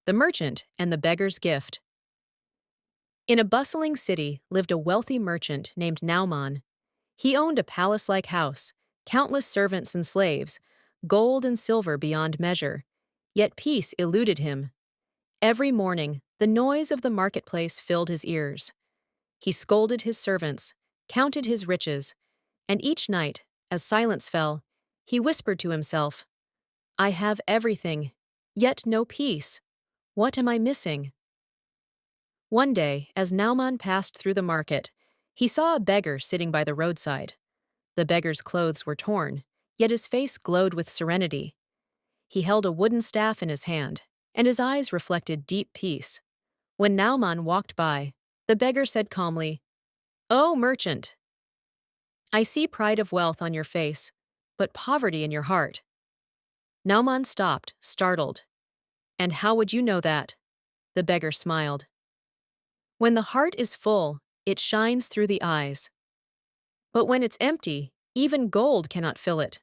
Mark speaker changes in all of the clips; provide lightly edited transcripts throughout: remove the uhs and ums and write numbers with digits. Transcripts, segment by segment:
Speaker 1: The Merchant and the Beggar's Gift. In a bustling city lived a wealthy merchant named Nauman. He owned a palace-like house, countless servants and slaves, gold and silver beyond measure. Yet peace eluded him. Every morning, the noise of the marketplace filled his ears. He scolded his servants, counted his riches, and each night, as silence fell, he whispered to himself, "I have everything, yet no peace. What am I missing?" One day, as Nauman passed through the market, he saw a beggar sitting by the roadside. The beggar's clothes were torn, yet his face glowed with serenity. He held a wooden staff in his hand, and his eyes reflected deep peace. When Nauman walked by, the beggar said calmly, "O merchant, I see pride of wealth on your face, but poverty in your heart." Nauman stopped, startled. "And how would you know that?" The beggar smiled. "When the heart is full, it shines through the eyes. But when it's empty, even gold cannot fill it."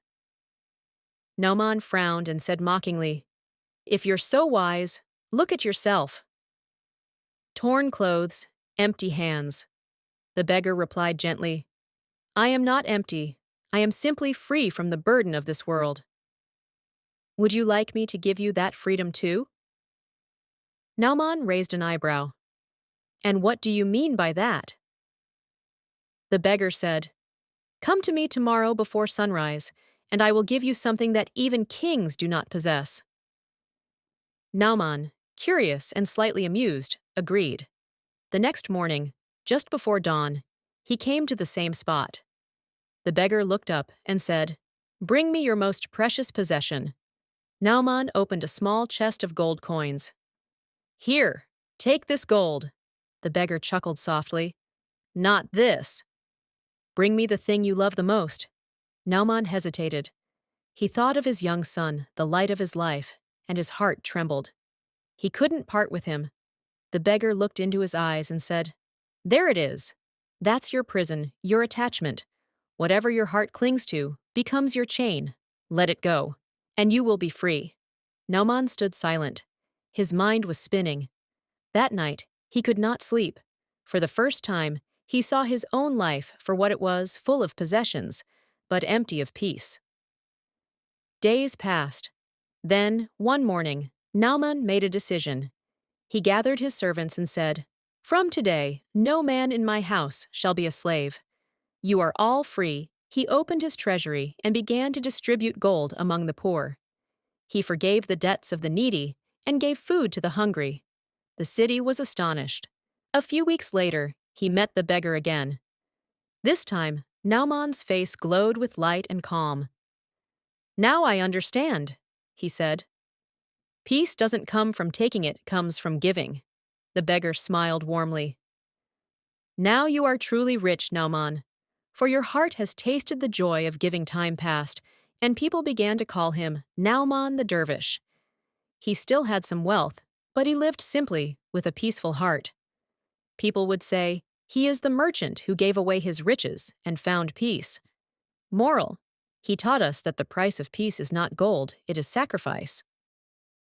Speaker 1: Nauman frowned and said mockingly, "If you're so wise, look at yourself." "Torn clothes, empty hands." The beggar replied gently, "I am not empty. I am simply free from the burden of this world." "Would you like me to give you that freedom too?" Nauman raised an eyebrow. "And what do you mean by that?" The beggar said, "Come to me tomorrow before sunrise, and I will give you something that even kings do not possess." Nauman, curious and slightly amused, agreed. The next morning, just before dawn, he came to the same spot. The beggar looked up and said, "Bring me your most precious possession." Nauman opened a small chest of gold coins. "Here, take this gold." The beggar chuckled softly. "Not this." "Bring me the thing you love the most." Nauman hesitated. He thought of his young son, the light of his life, and his heart trembled. He couldn't part with him. The beggar looked into his eyes and said, "There it is. That's your prison, your attachment. Whatever your heart clings to becomes your chain. Let it go, and you will be free." Nauman stood silent. His mind was spinning. That night, he could not sleep. For the first time, he saw his own life for what it was, full of possessions, but empty of peace. Days passed. Then, one morning, Nauman made a decision. He gathered his servants and said, "From today, no man in my house shall be a slave. You are all free." He opened his treasury and began to distribute gold among the poor. He forgave the debts of the needy and gave food to the hungry. The city was astonished. A few weeks later, he met the beggar again. This time, Nauman's face glowed with light and calm. "Now I understand," he said. "Peace doesn't come from taking, it comes from giving." The beggar smiled warmly. "Now you are truly rich, Nauman, for your heart has tasted the joy of giving time past, and people began to call him Nauman the Dervish. He still had some wealth, but he lived simply, with a peaceful heart. People would say, he is the merchant who gave away his riches and found peace. Moral: he taught us that the price of peace is not gold, it is sacrifice.